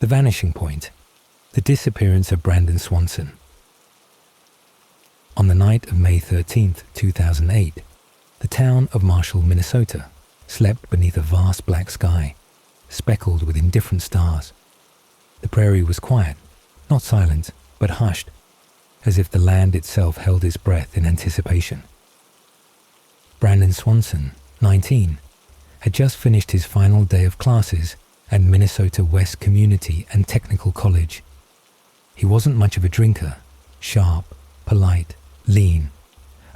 The Vanishing Point. The disappearance of Brandon Swanson. On the night of May 13th, 2008, the town of Marshall, Minnesota, slept beneath a vast black sky, speckled with indifferent stars. The prairie was quiet, not silent, but hushed, as if the land itself held its breath in anticipation. Brandon Swanson, 19, had just finished his final day of classes at Minnesota West Community and Technical College. He wasn't much of a drinker, sharp, polite, lean,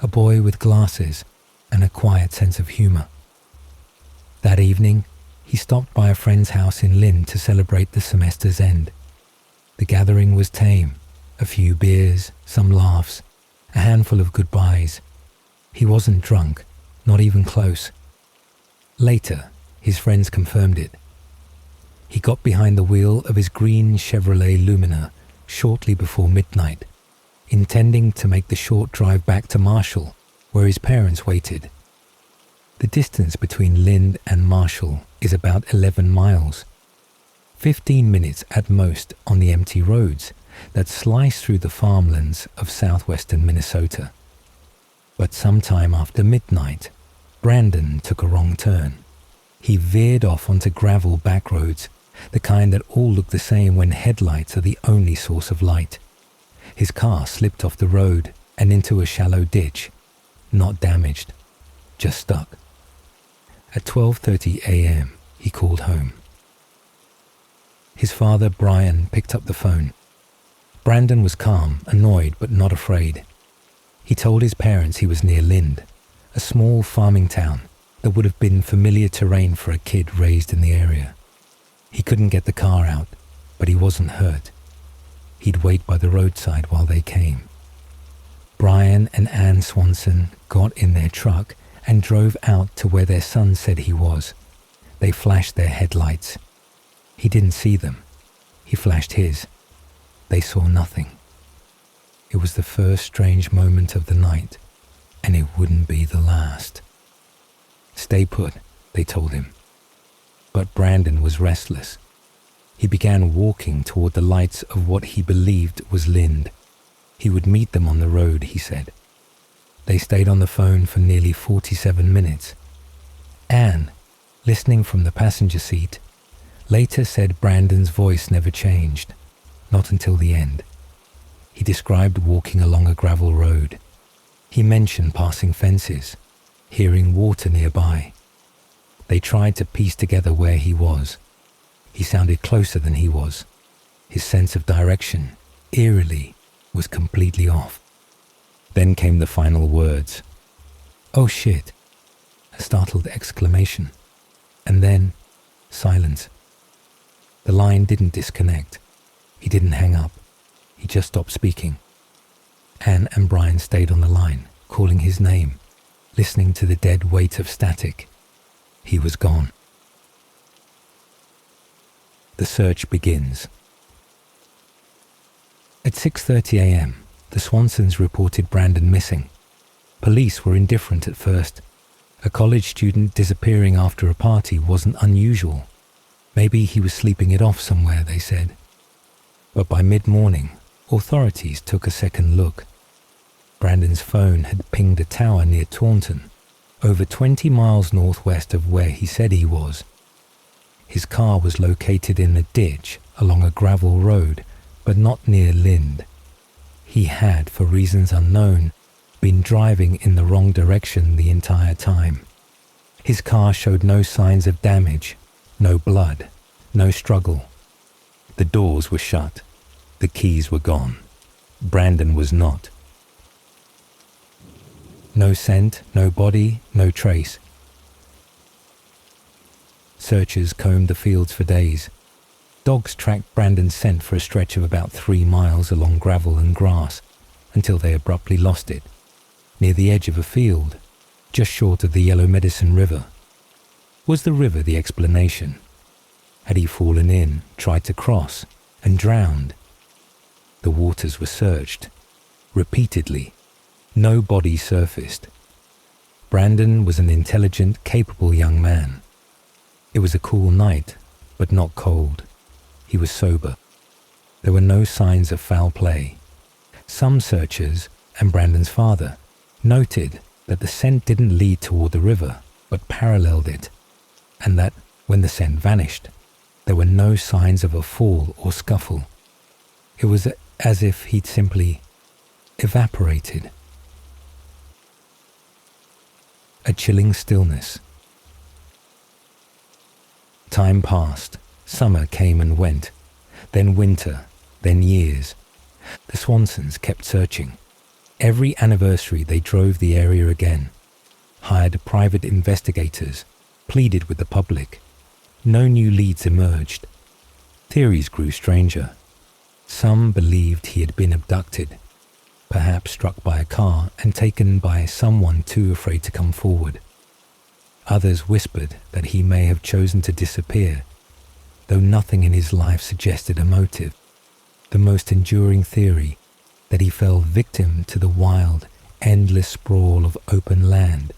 a boy with glasses and a quiet sense of humor. That evening, he stopped by a friend's house in Lynn to celebrate the semester's end. The gathering was tame, a few beers, some laughs, a handful of goodbyes. He wasn't drunk, not even close. Later, his friends confirmed it. He got behind the wheel of his green Chevrolet Lumina shortly before midnight, intending to make the short drive back to Marshall, where his parents waited. The distance between Lynn and Marshall is about 11 miles, 15 minutes at most on the empty roads that slice through the farmlands of southwestern Minnesota. But sometime after midnight, Brandon took a wrong turn. He veered off onto gravel back roads, the kind that all look the same when headlights are the only source of light. His car slipped off the road and into a shallow ditch, not damaged, just stuck. At 12:30 a.m., he called home. His father, Brian, picked up the phone. Brandon was calm, annoyed, but not afraid. He told his parents he was near Lind, a small farming town that would have been familiar terrain for a kid raised in the area. He couldn't get the car out, but he wasn't hurt. He'd wait by the roadside while they came. Brian and Ann Swanson got in their truck and drove out to where their son said he was. They flashed their headlights. He didn't see them. He flashed his. They saw nothing. It was the first strange moment of the night, and it wouldn't be the last. Stay put, they told him. But Brandon was restless. He began walking toward the lights of what he believed was Lind. He would meet them on the road, he said. They stayed on the phone for nearly 47 minutes. Anne, listening from the passenger seat, later said Brandon's voice never changed, not until the end. He described walking along a gravel road. He mentioned passing fences, hearing water nearby. They tried to piece together where he was. He sounded closer than he was. His sense of direction, eerily, was completely off. Then came the final words. "Oh shit!" A startled exclamation. And then, silence. The line didn't disconnect. He didn't hang up. He just stopped speaking. Anne and Brian stayed on the line, calling his name, listening to the dead weight of static. He was gone. The search begins. At 6:30 a.m., the Swansons reported Brandon missing. Police were indifferent at first. A college student disappearing after a party wasn't unusual. Maybe he was sleeping it off somewhere, they said. But by mid-morning, authorities took a second look. Brandon's phone had pinged a tower near Taunton, over 20 miles northwest of where he said he was. His car was located in a ditch along a gravel road, but not near Lind. He had, for reasons unknown, been driving in the wrong direction the entire time. His car showed no signs of damage, no blood, no struggle. The doors were shut. The keys were gone. Brandon was not. No scent, no body, no trace. Searchers combed the fields for days. Dogs tracked Brandon's scent for a stretch of about 3 miles along gravel and grass until they abruptly lost it, near the edge of a field, just short of the Yellow Medicine River. Was the river the explanation? Had he fallen in, tried to cross, and drowned? The waters were searched, repeatedly. No body surfaced. Brandon was an intelligent, capable young man. It was a cool night, but not cold. he was sober. There were no signs of foul play. Some searchers, and Brandon's father, noted that the scent didn't lead toward the river, but paralleled it, and that when the scent vanished, there were no signs of a fall or scuffle. It was as if he'd simply evaporated. A chilling stillness. Time passed. Summer came and went. Then winter. Then years. The Swansons kept searching. Every anniversary they drove the area again, hired private investigators, pleaded with the public. No new leads emerged. Theories grew stranger. Some believed he had been abducted, perhaps struck by a car and taken by someone too afraid to come forward. Others whispered that he may have chosen to disappear, though nothing in his life suggested a motive. The most enduring theory, that he fell victim to the wild, endless sprawl of open land,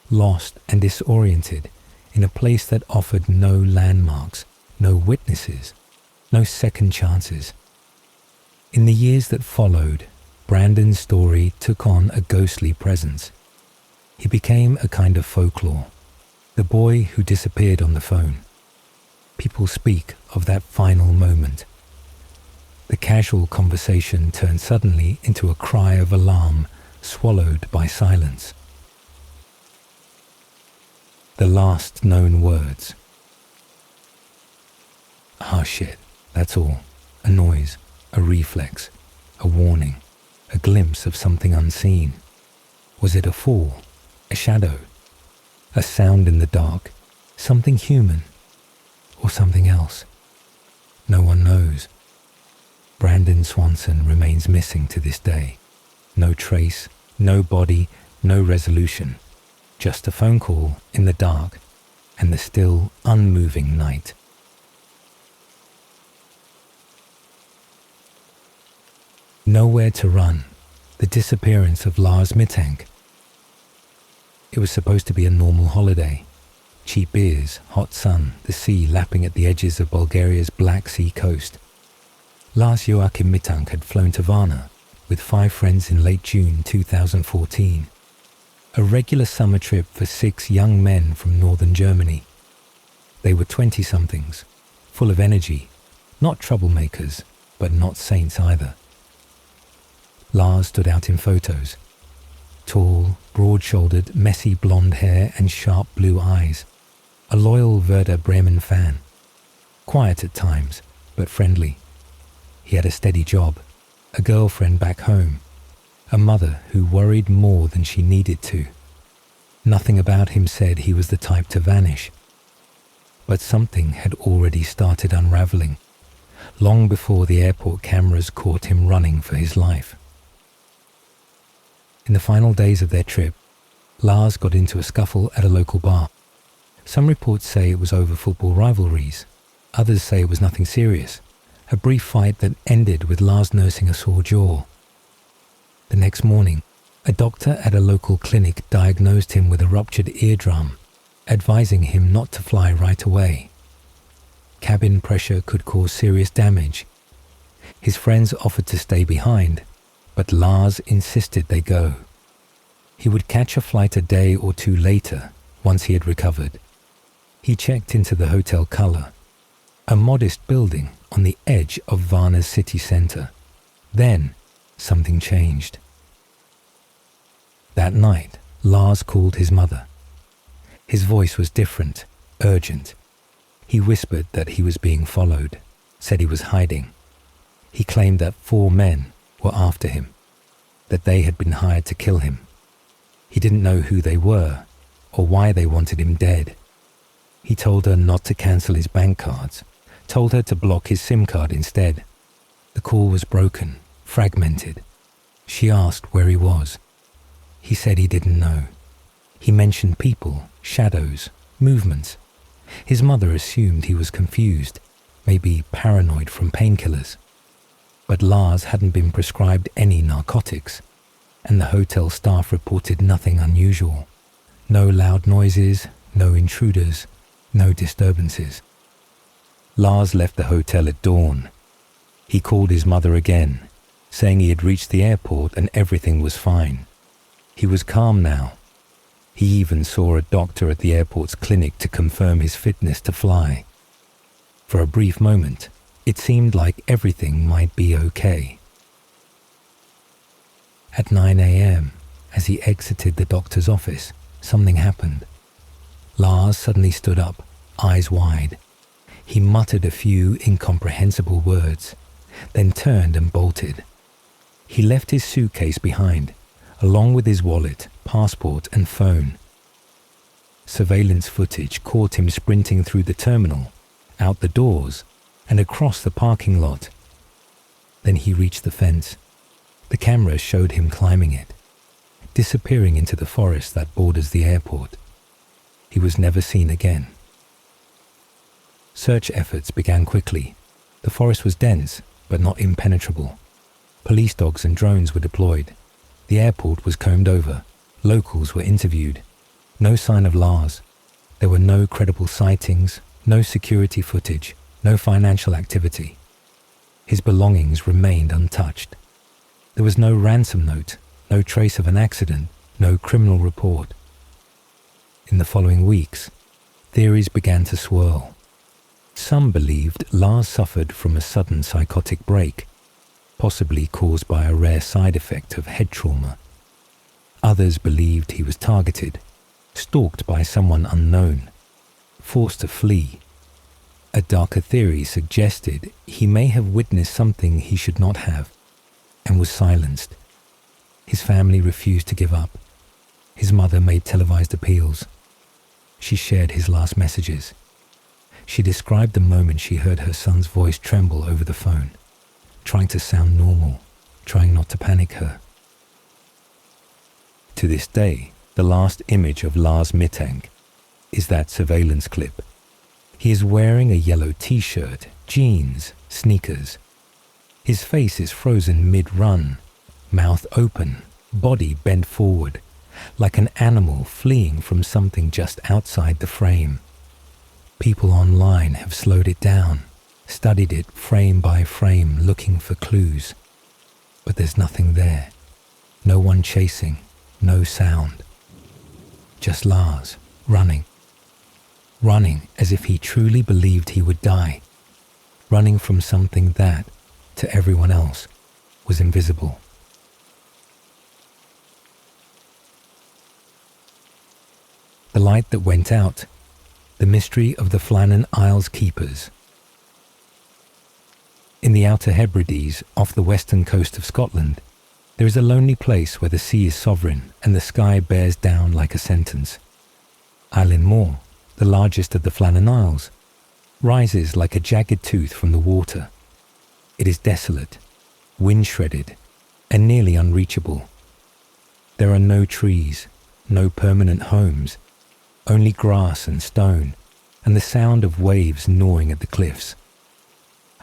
lost and disoriented in a place that offered no landmarks, no witnesses, no second chances. In the years that followed, Brandon's story took on a ghostly presence. He became a kind of folklore, the boy who disappeared on the phone. People speak of that final moment. The casual conversation turned suddenly into a cry of alarm, swallowed by silence. The last known words. "Ah, shit, that's all. A noise, a reflex, a warning, a glimpse of something unseen. Was it a fall, a shadow, a sound in the dark, something human, or something else? No one knows." Brandon Swanson remains missing to this day. No trace, no body, no resolution. Just a phone call in the dark and the still, unmoving night. Nowhere to run. The disappearance of Lars Mittank. It was supposed to be a normal holiday. Cheap beers, hot sun, the sea lapping at the edges of Bulgaria's Black Sea coast. Lars Joachim Mittank had flown to Varna with 5 friends in late June 2014. A regular summer trip for 6 young men from northern Germany. They were 20-somethings, full of energy, not troublemakers, but not saints either. Lars stood out in photos. Tall, broad-shouldered, messy blonde hair and sharp blue eyes. A loyal Werder Bremen fan. Quiet at times, but friendly. He had a steady job, a girlfriend back home, a mother who worried more than she needed to. Nothing about him said he was the type to vanish. But something had already started unraveling, long before the airport cameras caught him running for his life. In the final days of their trip, Lars got into a scuffle at a local bar. Some reports say it was over football rivalries. Others say it was nothing serious. A brief fight that ended with Lars nursing a sore jaw. The next morning, a doctor at a local clinic diagnosed him with a ruptured eardrum, advising him not to fly right away. Cabin pressure could cause serious damage. His friends offered to stay behind, but Lars insisted they go. He would catch a flight a day or 2 later, once he had recovered. He checked into the Hotel Color, a modest building on the edge of Varna's city centre. Then, something changed. That night, Lars called his mother. His voice was different, urgent. He whispered that he was being followed, said he was hiding. He claimed that 4 men were after him, that they had been hired to kill him. He didn't know who they were, or why they wanted him dead. He told her not to cancel his bank cards, told her to block his SIM card instead. The call was broken, fragmented. She asked where he was. He said he didn't know. He mentioned people, shadows, movements. His mother assumed he was confused, maybe paranoid from painkillers. But Lars hadn't been prescribed any narcotics, and the hotel staff reported nothing unusual. No loud noises, no intruders, no disturbances. Lars left the hotel at dawn. He called his mother again, saying he had reached the airport and everything was fine. He was calm now. He even saw a doctor at the airport's clinic to confirm his fitness to fly. For a brief moment, it seemed like everything might be okay. At 9 a.m., as he exited the doctor's office, something happened. Lars suddenly stood up, eyes wide. He muttered a few incomprehensible words, then turned and bolted. He left his suitcase behind, along with his wallet, passport and phone. Surveillance footage caught him sprinting through the terminal, out the doors, and across the parking lot. Then he reached the fence. The camera showed him climbing it, disappearing into the forest that borders the airport. He was never seen again. Search efforts began quickly. The forest was dense, but not impenetrable. Police dogs and drones were deployed. The airport was combed over. Locals were interviewed. No sign of Lars. There were no credible sightings, no security footage, no financial activity. His belongings remained untouched. There was no ransom note, no trace of an accident, no criminal report. In the following weeks, theories began to swirl. Some believed Lars suffered from a sudden psychotic break, possibly caused by a rare side effect of head trauma. Others believed he was targeted, stalked by someone unknown, forced to flee. A darker theory suggested he may have witnessed something he should not have, and was silenced. His family refused to give up. His mother made televised appeals. She shared his last messages. She described the moment she heard her son's voice tremble over the phone, trying to sound normal, trying not to panic her. To this day, the last image of Lars Mittank is that surveillance clip. He is wearing a yellow t-shirt, jeans, sneakers. His face is frozen mid-run, mouth open, body bent forward, like an animal fleeing from something just outside the frame. People online have slowed it down, studied it frame by frame, looking for clues. But there's nothing there. No one chasing, no sound. Just Lars, running. Running as if he truly believed he would die. Running from something that, to everyone else, was invisible. The light that went out. The mystery of the Flannan Isles keepers. In the Outer Hebrides, off the western coast of Scotland, there is a lonely place where the sea is sovereign and the sky bears down like a sentence. Island Moor, the largest of the Flannan Isles, rises like a jagged tooth from the water. It is desolate, wind-shredded, and nearly unreachable. There are no trees, no permanent homes, only grass and stone, and the sound of waves gnawing at the cliffs.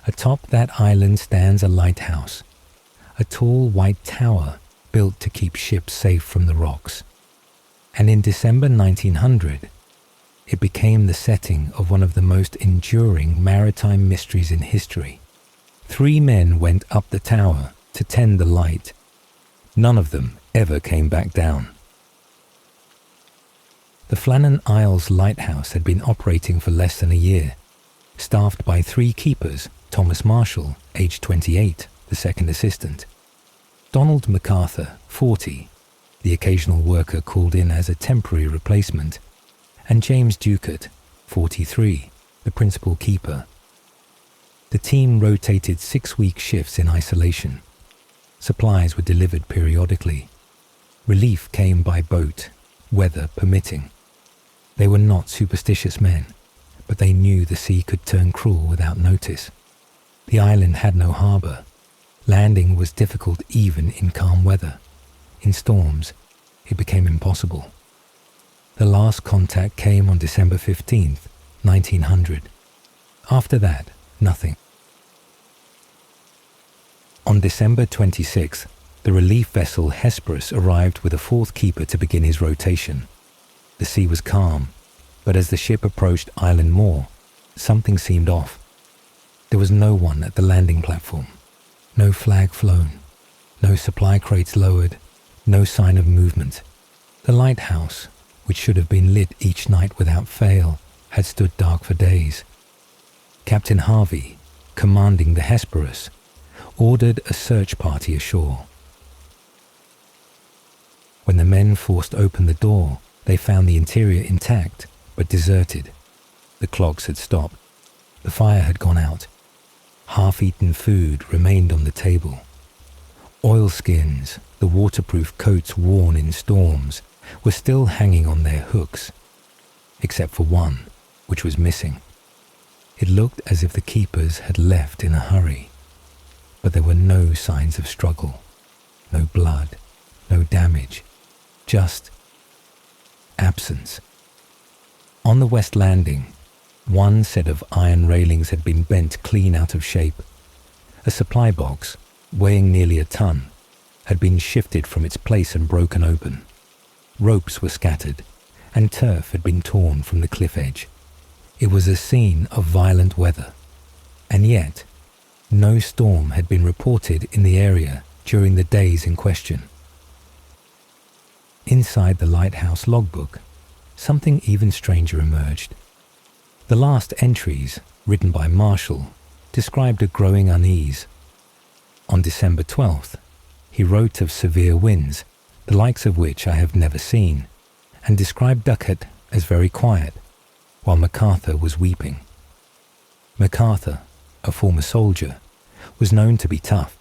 Atop that island stands a lighthouse, a tall white tower built to keep ships safe from the rocks. And in December 1900, it became the setting of one of the most enduring maritime mysteries in history. 3 men went up the tower to tend the light. None of them ever came back down. The Flannan Isles lighthouse had been operating for less than a year, staffed by 3 keepers, Thomas Marshall, aged 28, the second assistant, Donald MacArthur, 40, the occasional worker called in as a temporary replacement, and James Ducat, 43, the principal keeper. The team rotated 6-week shifts in isolation. Supplies were delivered periodically. Relief came by boat, weather permitting. They were not superstitious men, but they knew the sea could turn cruel without notice. The island had no harbour. Landing was difficult even in calm weather. In storms, it became impossible. The last contact came on December 15th, 1900. After that, nothing. On December 26th, the relief vessel Hesperus arrived with a 4th keeper to begin his rotation. The sea was calm, but as the ship approached Island Moor, something seemed off. There was no one at the landing platform. No flag flown. No supply crates lowered. No sign of movement. The lighthouse, which should have been lit each night without fail, had stood dark for days. Captain Harvey, commanding the Hesperus, ordered a search party ashore. When the men forced open the door, they found the interior intact, but deserted. The clocks had stopped. The fire had gone out. Half-eaten food remained on the table. Oilskins, the waterproof coats worn in storms, were still hanging on their hooks, except for one, which was missing. It looked as if the keepers had left in a hurry, but there were no signs of struggle, no blood, no damage, just absence. On the west landing, one set of iron railings had been bent clean out of shape. A supply box, weighing nearly a ton, had been shifted from its place and broken open. Ropes were scattered, and turf had been torn from the cliff edge. It was a scene of violent weather, and yet no storm had been reported in the area during the days in question. Inside the lighthouse logbook, something even stranger emerged. The last entries, written by Marshall, described a growing unease. On December 12th, he wrote of severe winds, the likes of which I have never seen, and described Duckett as very quiet, while MacArthur was weeping. MacArthur, a former soldier, was known to be tough.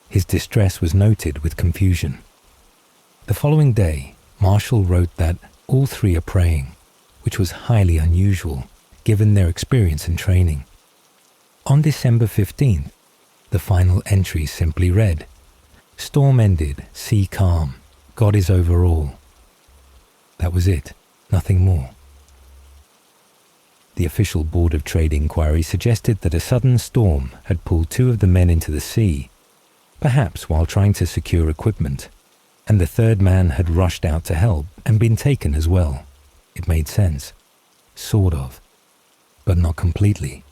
His distress was noted with confusion. The following day, Marshall wrote that all three are praying, which was highly unusual given their experience and training. On December 15th, the final entry simply read, "Storm ended, sea calm, God is over all." That was it, nothing more. The official Board of Trade inquiry suggested that a sudden storm had pulled two of the men into the sea, perhaps while trying to secure equipment, and the third man had rushed out to help and been taken as well. It made sense. Sort of. But not completely.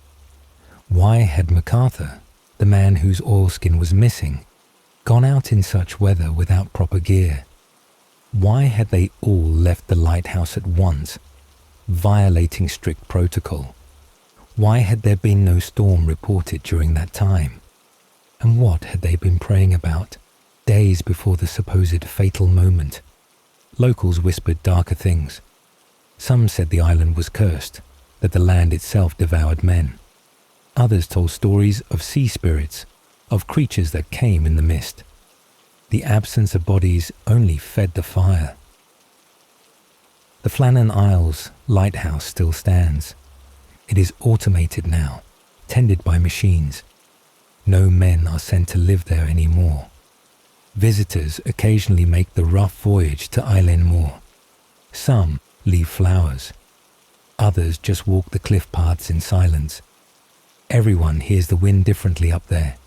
Why had MacArthur, the man whose oilskin was missing, gone out in such weather without proper gear? Why had they all left the lighthouse at once, violating strict protocol? Why had there been no storm reported during that time? And what had they been praying about, days before the supposed fatal moment? Locals whispered darker things. Some said the island was cursed, that the land itself devoured men. Others told stories of sea spirits, of creatures that came in the mist. The absence of bodies only fed the fire. The Flannan Isles lighthouse still stands. It is automated now, tended by machines. No men are sent to live there anymore. Visitors occasionally make the rough voyage to Island Moor. Some leave flowers. Others just walk the cliff paths in silence. Everyone hears the wind differently up there.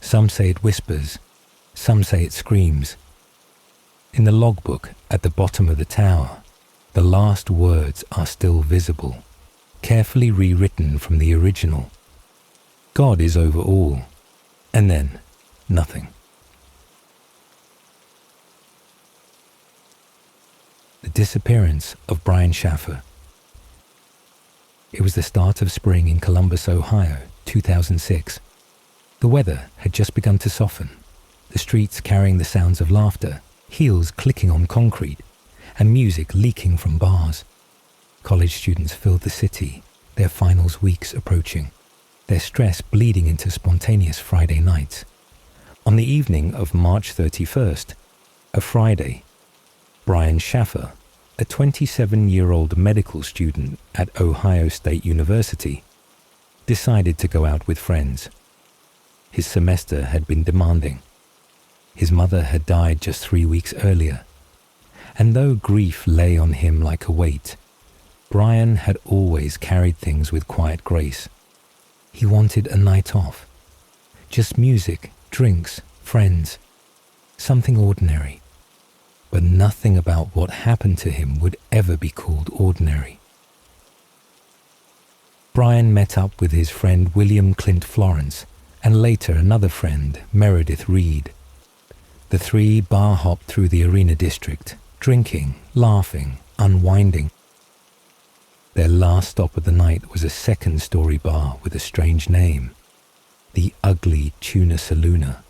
Some say it whispers. Some say it screams. In the logbook at the bottom of the tower, the last words are still visible, carefully rewritten from the original. God is over all. And then, nothing. The disappearance of Brian Shaffer. It was the start of spring in Columbus, Ohio, 2006. The weather had just begun to soften, the streets carrying the sounds of laughter, heels clicking on concrete, and music leaking from bars. College students filled the city, their finals weeks approaching, their stress bleeding into spontaneous Friday nights. On the evening of March 31st, a Friday, Brian Shaffer, a 27-year-old medical student at Ohio State University, decided to go out with friends. His semester had been demanding. His mother had died just 3 weeks earlier, and though grief lay on him like a weight, Brian had always carried things with quiet grace. He wanted a night off. Just music, drinks, friends. Something ordinary. But nothing about what happened to him would ever be called ordinary. Brian met up with his friend William Clint Florence and later another friend, Meredith Reed. The three bar hopped through the arena district, drinking, laughing, unwinding. Their last stop of the night was a second-story bar with a strange name, the Ugly Tuna Saloona,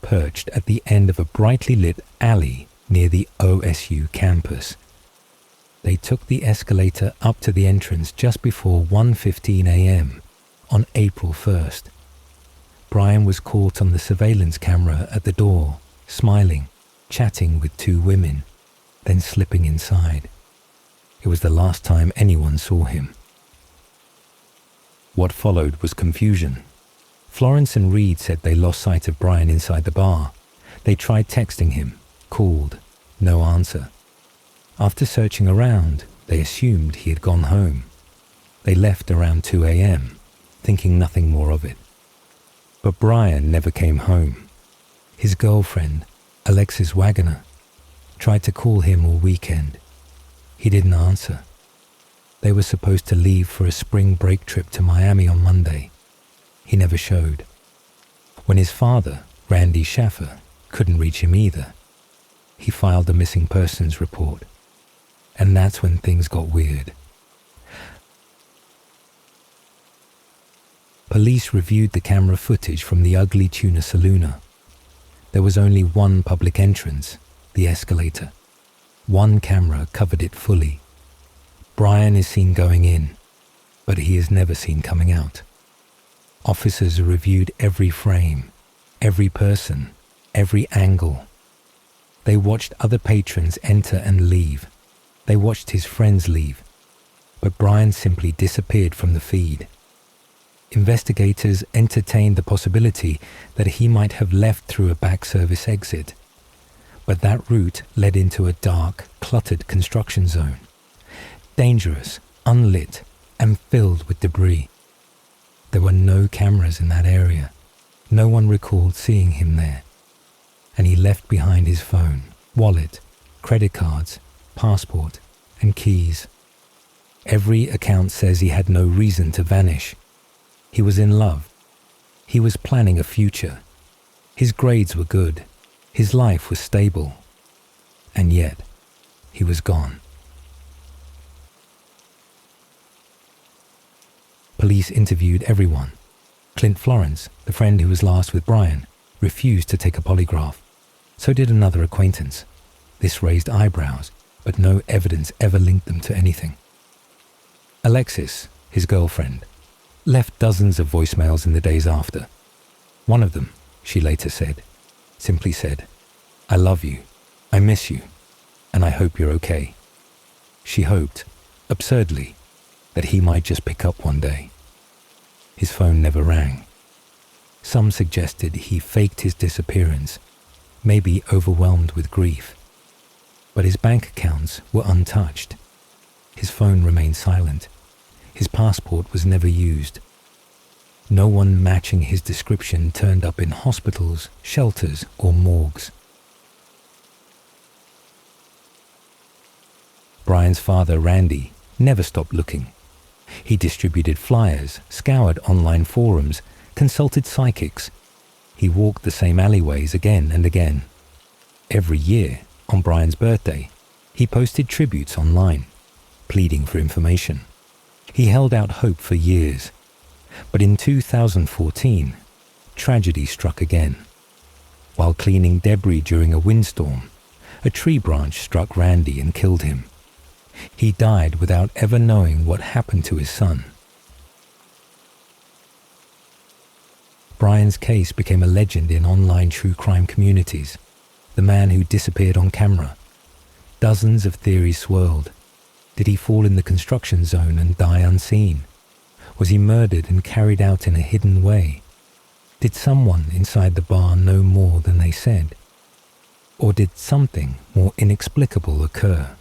perched at the end of a brightly lit alley near the OSU campus. They took the escalator up to the entrance just before 1:15 a.m. on April 1st. Brian was caught on the surveillance camera at the door, smiling, chatting with two women, then slipping inside. It was the last time anyone saw him. What followed was confusion. Florence and Reed said they lost sight of Brian inside the bar. They tried texting him, called, no answer. After searching around, they assumed he had gone home. They left around 2 a.m., thinking nothing more of it. But Brian never came home. His girlfriend, Alexis Wagoner, tried to call him all weekend. He didn't answer. They were supposed to leave for a spring break trip to Miami on Monday. He never showed. When his father, Randy Shaffer, couldn't reach him either, he filed a missing persons report. And that's when things got weird. Police reviewed the camera footage from the Ugly Tuna Saloona. There was only one public entrance, the escalator. One camera covered it fully. Brian is seen going in, but he is never seen coming out. Officers reviewed every frame, every person, every angle. They watched other patrons enter and leave. They watched his friends leave. But Brian simply disappeared from the feed. Investigators entertained the possibility that he might have left through a back service exit. But that route led into a dark, cluttered construction zone. Dangerous, unlit, and filled with debris. There were no cameras in that area. No one recalled seeing him there. And he left behind his phone, wallet, credit cards, passport, and keys. Every account says he had no reason to vanish. He was in love. He was planning a future. His grades were good. His life was stable. And yet, he was gone. Police interviewed everyone. Clint Florence, the friend who was last with Brian, refused to take a polygraph. So did another acquaintance. This raised eyebrows, but no evidence ever linked them to anything. Alexis, his girlfriend, left dozens of voicemails in the days after. One of them, she later said, simply said, "I love you, I miss you, and I hope you're okay." She hoped, absurdly, that he might just pick up one day. His phone never rang. Some suggested he faked his disappearance, maybe overwhelmed with grief. But his bank accounts were untouched. His phone remained silent. His passport was never used. No one matching his description turned up in hospitals, shelters, or morgues. Brian's father, Randy, never stopped looking. He distributed flyers, scoured online forums, consulted psychics. He walked the same alleyways again and again. Every year, on Brian's birthday, he posted tributes online, pleading for information. He held out hope for years. But in 2014, tragedy struck again. While cleaning debris during a windstorm, a tree branch struck Randy and killed him. He died without ever knowing what happened to his son. Brian's case became a legend in online true crime communities. The man who disappeared on camera. Dozens of theories swirled. Did he fall in the construction zone and die unseen? Was he murdered and carried out in a hidden way? Did someone inside the bar know more than they said? Or did something more inexplicable occur?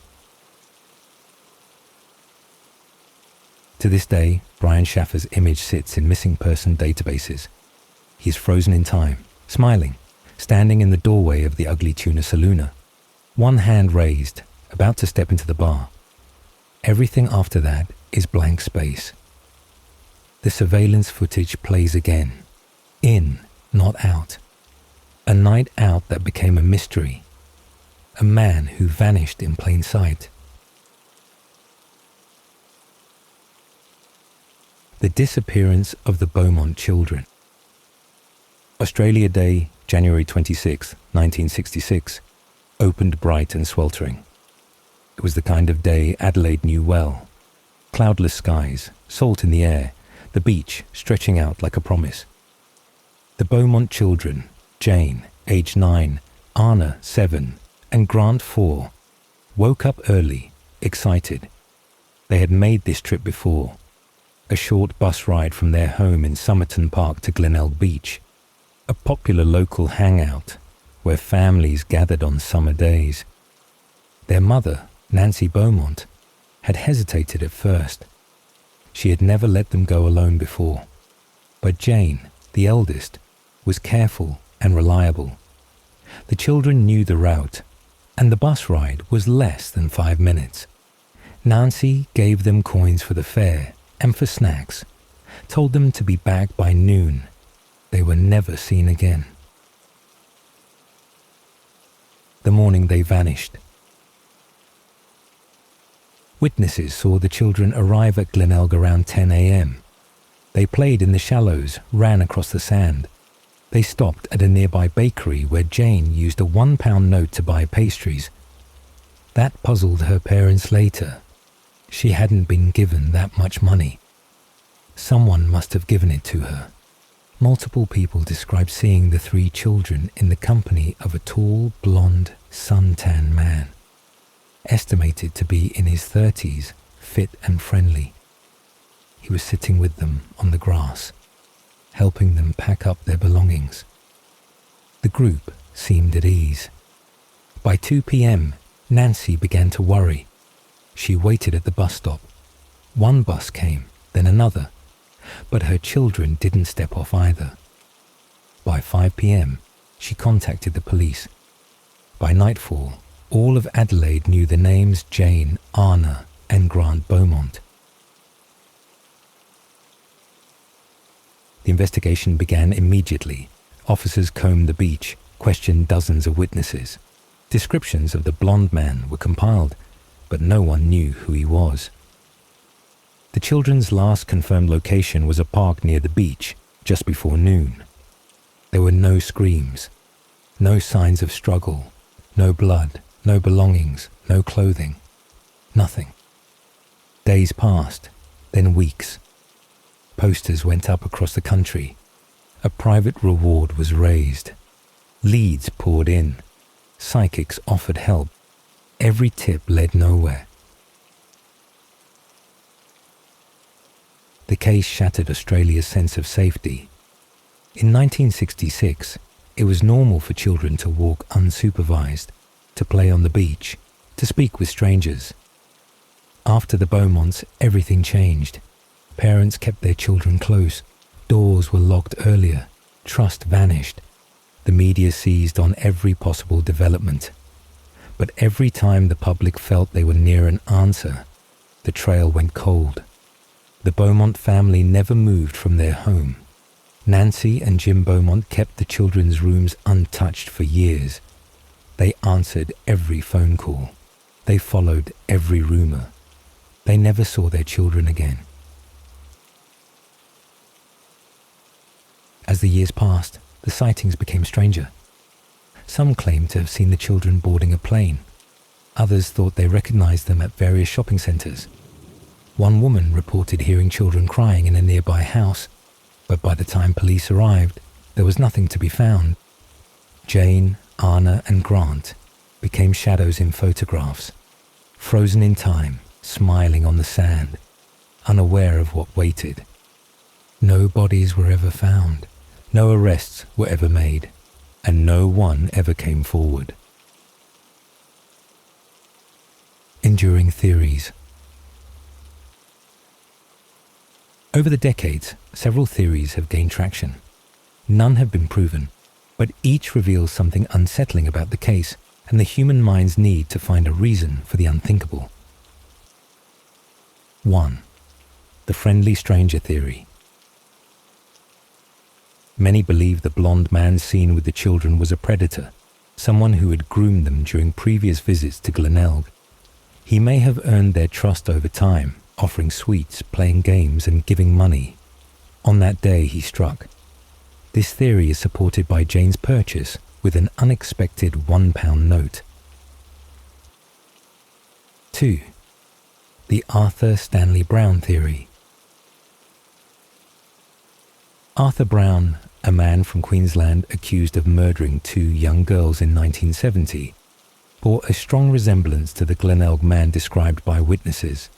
To this day, Brian Shaffer's image sits in missing person databases. He is frozen in time, smiling, standing in the doorway of the Ugly Tuna Saloona, one hand raised, about to step into the bar. Everything after that is blank space. The surveillance footage plays again. In, not out. A night out that became a mystery. A man who vanished in plain sight. The disappearance of the Beaumont children. Australia Day, January 26, 1966, opened bright and sweltering. It was the kind of day Adelaide knew well. Cloudless skies, salt in the air, the beach stretching out like a promise. The Beaumont children, Jane, age 9, Anna, 7, and Grant, 4, woke up early, excited. They had made this trip before, a short bus ride from their home in Somerton Park to Glenelg Beach, a popular local hangout where families gathered on summer days. Their mother, Nancy Beaumont, had hesitated at first. She had never let them go alone before. But Jane, the eldest, was careful and reliable. The children knew the route, and the bus ride was less than 5 minutes. Nancy gave them coins for the fare and for snacks, told them to be back by noon. They were never seen again. The morning they vanished. Witnesses saw the children arrive at Glenelg around 10 a.m. They played in the shallows, ran across the sand. They stopped at a nearby bakery where Jane used a £1 note to buy pastries. That puzzled her parents later. She hadn't been given that much money. Someone must have given it to her. Multiple people described seeing the 3 children in the company of a tall, blonde, suntan man, estimated to be in his 30s, fit and friendly. He was sitting with them on the grass, helping them pack up their belongings. The group seemed at ease. By 2 p.m, Nancy began to worry. She waited at the bus stop. One bus came, then another, but her children didn't step off either. By 5 p.m, she contacted the police. By nightfall, all of Adelaide knew the names Jane, Anna, and Grant Beaumont. The investigation began immediately. Officers combed the beach, questioned dozens of witnesses. Descriptions of the blonde man were compiled, but no one knew who he was. The children's last confirmed location was a park near the beach, just before noon. There were no screams, no signs of struggle, no blood, no belongings, no clothing, nothing. Days passed, then weeks. Posters went up across the country. A private reward was raised. Leads poured in. Psychics offered help. Every tip led nowhere. The case shattered Australia's sense of safety. In 1966, it was normal for children to walk unsupervised, to play on the beach, to speak with strangers. After the Beaumonts, everything changed. Parents kept their children close. Doors were locked earlier. Trust vanished. The media seized on every possible development. But every time the public felt they were near an answer, the trail went cold. The Beaumont family never moved from their home. Nancy and Jim Beaumont kept the children's rooms untouched for years. They answered every phone call. They followed every rumor. They never saw their children again. As the years passed, the sightings became stranger. Some claimed to have seen the children boarding a plane. Others thought they recognized them at various shopping centers. One woman reported hearing children crying in a nearby house, but by the time police arrived, there was nothing to be found. Jane, Anna, and Grant became shadows in photographs, frozen in time, smiling on the sand, unaware of what waited. No bodies were ever found, no arrests were ever made, and no one ever came forward. Enduring theories. Over the decades, several theories have gained traction. None have been proven, but each reveals something unsettling about the case and the human mind's need to find a reason for the unthinkable. 1. The friendly stranger theory. Many believe the blonde man seen with the children was a predator, someone who had groomed them during previous visits to Glenelg. He may have earned their trust over time, offering sweets, playing games, and giving money. On that day he struck. This theory is supported by Jane's purchase with an unexpected £1 note. 2. The Arthur Stanley Brown theory. Arthur Brown, a man from Queensland accused of murdering 2 young girls in 1970, bore a strong resemblance to the Glenelg man described by witnesses.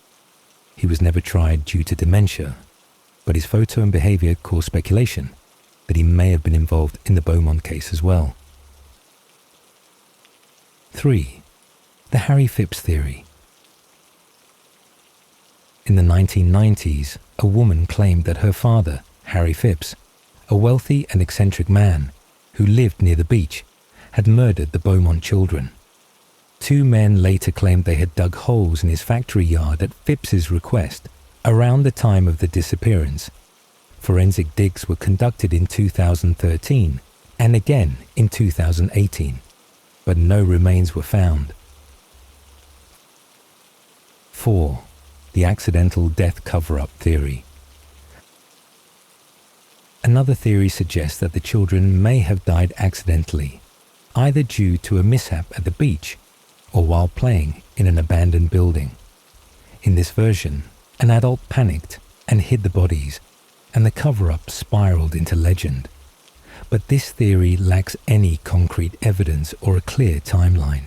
He was never tried due to dementia, but his photo and behaviour caused speculation that he may have been involved in the Beaumont case as well. 3. The Harry Phipps theory. In the 1990s, a woman claimed that her father, Harry Phipps, a wealthy and eccentric man who lived near the beach, had murdered the Beaumont children. 2 men later claimed they had dug holes in his factory yard at Phipps's request around the time of the disappearance. Forensic digs were conducted in 2013 and again in 2018, but no remains were found. 4. The accidental death cover-up theory. Another theory suggests that the children may have died accidentally, either due to a mishap at the beach or while playing in an abandoned building. In this version, an adult panicked and hid the bodies, and the cover-up spiraled into legend. But this theory lacks any concrete evidence or a clear timeline.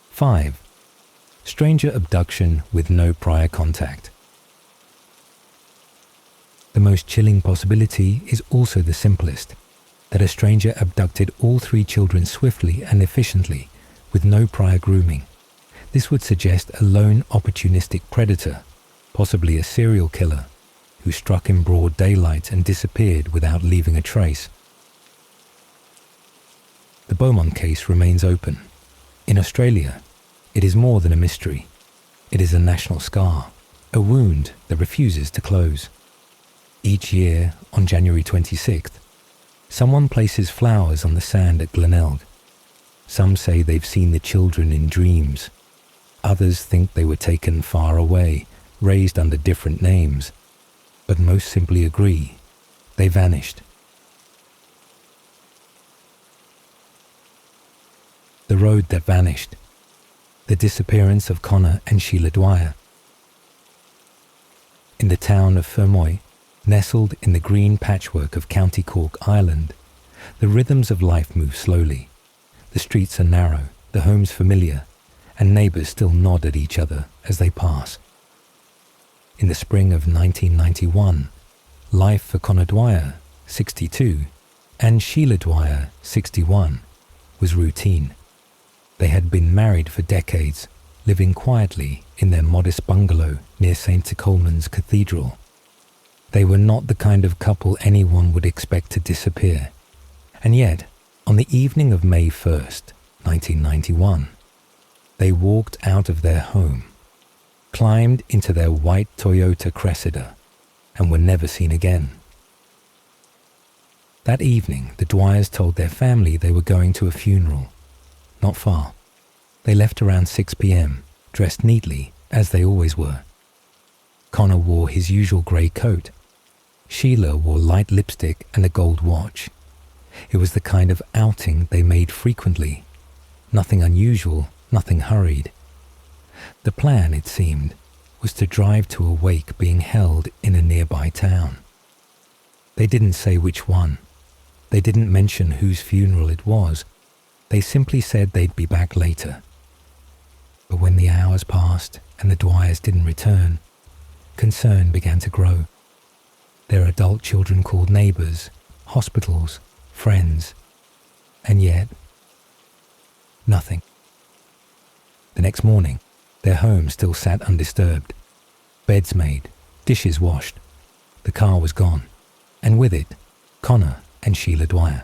5. Stranger abduction with no prior contact. The most chilling possibility is also the simplest, that a stranger abducted all 3 children swiftly and efficiently with no prior grooming. This would suggest a lone opportunistic predator, possibly a serial killer, who struck in broad daylight and disappeared without leaving a trace. The Beaumont case remains open. In Australia, it is more than a mystery. It is a national scar, a wound that refuses to close. Each year, on January 26th, someone places flowers on the sand at Glenelg. Some say they've seen the children in dreams. Others think they were taken far away, raised under different names. But most simply agree, they vanished. The road that vanished. The disappearance of Conor and Sheila Dwyer. In the town of Fermoy, nestled in the green patchwork of County Cork, Ireland, the rhythms of life move slowly. The streets are narrow, the homes familiar, and neighbours still nod at each other as they pass. In the spring of 1991, life for Conor Dwyer, 62, and Sheila Dwyer, 61, was routine. They had been married for decades, living quietly in their modest bungalow near St. Coleman's Cathedral. They were not the kind of couple anyone would expect to disappear. And yet, on the evening of May 1st, 1991, they walked out of their home, climbed into their white Toyota Cressida, and were never seen again. That evening, the Dwyers told their family they were going to a funeral. Not far. They left around 6 p.m, dressed neatly, as they always were. Conor wore his usual grey coat. Sheila wore light lipstick and a gold watch. It was the kind of outing they made frequently. Nothing unusual, nothing hurried. The plan, it seemed, was to drive to a wake being held in a nearby town. They didn't say which one. They didn't mention whose funeral it was. They simply said they'd be back later. But when the hours passed and the Dwyers didn't return, concern began to grow. Their adult children called neighbours, hospitals, friends, and yet, nothing. The next morning, their home still sat undisturbed. Beds made, dishes washed. The car was gone, and with it, Conor and Sheila Dwyer.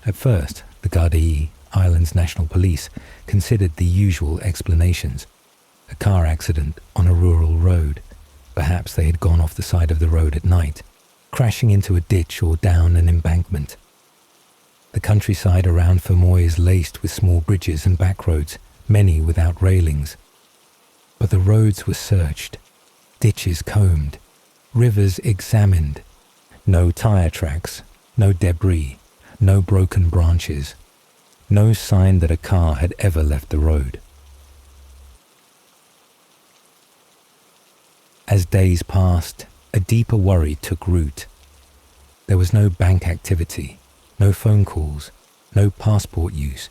At first, the Gardaí, Ireland's national police, considered the usual explanations. A car accident on a rural road, Perhaps they had gone off the side of the road at night, crashing into a ditch or down an embankment. The countryside around Fermoy is laced with small bridges and back roads, many without railings. But the roads were searched, ditches combed, rivers examined. No tire tracks, no debris, no broken branches, no sign that a car had ever left the road. As days passed, a deeper worry took root. There was no bank activity, no phone calls, no passport use.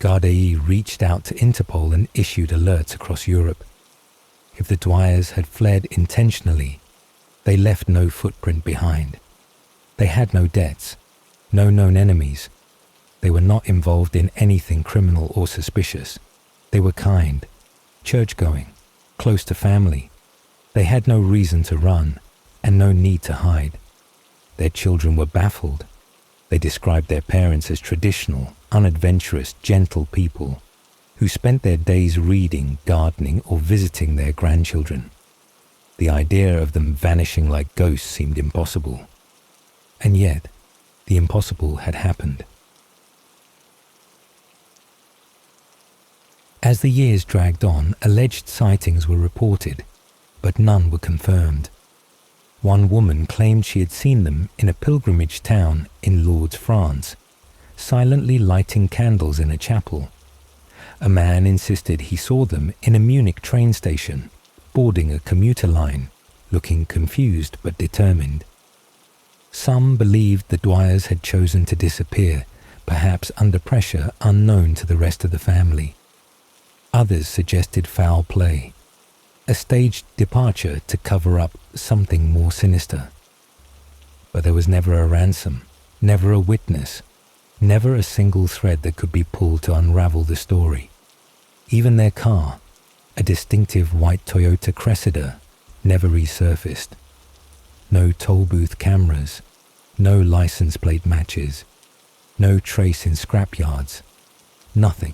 Gardaí reached out to Interpol and issued alerts across Europe. If the Dwyers had fled intentionally, they left no footprint behind. They had no debts, no known enemies. They were not involved in anything criminal or suspicious. They were kind, church-going, close to family. They had no reason to run and no need to hide. Their children were baffled. They described their parents as traditional, unadventurous, gentle people who spent their days reading, gardening, or visiting their grandchildren. The idea of them vanishing like ghosts seemed impossible. And yet, the impossible had happened. As the years dragged on, alleged sightings were reported, but none were confirmed. One woman claimed she had seen them in a pilgrimage town in Lourdes, France, silently lighting candles in a chapel. A man insisted he saw them in a Munich train station, boarding a commuter line, looking confused but determined. Some believed the Dwyers had chosen to disappear, perhaps under pressure unknown to the rest of the family. Others suggested foul play, a staged departure to cover up something more sinister. But there was never a ransom, never a witness, never a single thread that could be pulled to unravel the story. Even their car, a distinctive white Toyota Cressida, never resurfaced. No toll booth cameras, no license plate matches, no trace in scrapyards, nothing.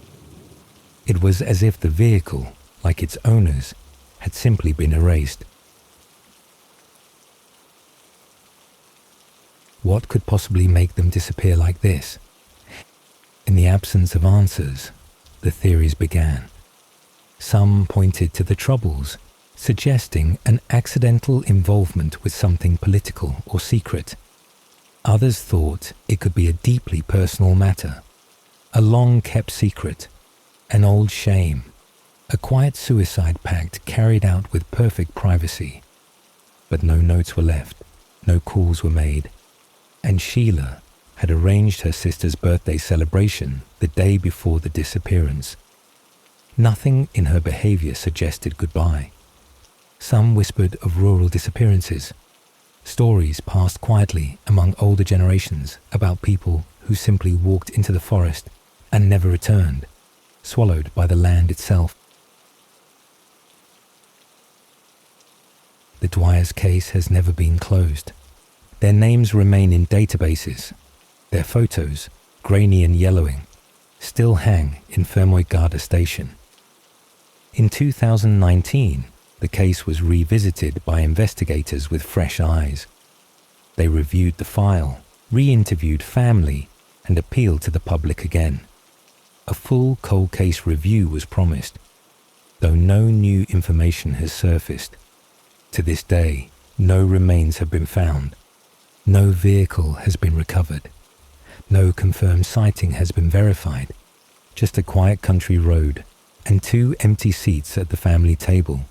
It was as if the vehicle, like its owners, had simply been erased. What could possibly make them disappear like this? In the absence of answers, the theories began. Some pointed to the Troubles, suggesting an accidental involvement with something political or secret. Others thought it could be a deeply personal matter, a long-kept secret, an old shame, a quiet suicide pact carried out with perfect privacy. But no notes were left, no calls were made, and Sheila had arranged her sister's birthday celebration the day before the disappearance. Nothing in her behavior suggested goodbye. Some whispered of rural disappearances. Stories passed quietly among older generations about people who simply walked into the forest and never returned, swallowed by the land itself. The Dwyer's case has never been closed. Their names remain in databases. Their photos, grainy and yellowing, still hang in Fermoy Garda Station. In 2019, the case was revisited by investigators with fresh eyes. They reviewed the file, re-interviewed family, and appealed to the public again. A full cold case review was promised, though no new information has surfaced. To this day, no remains have been found. No vehicle has been recovered. No confirmed sighting has been verified. Just a quiet country road and 2 empty seats at the family table.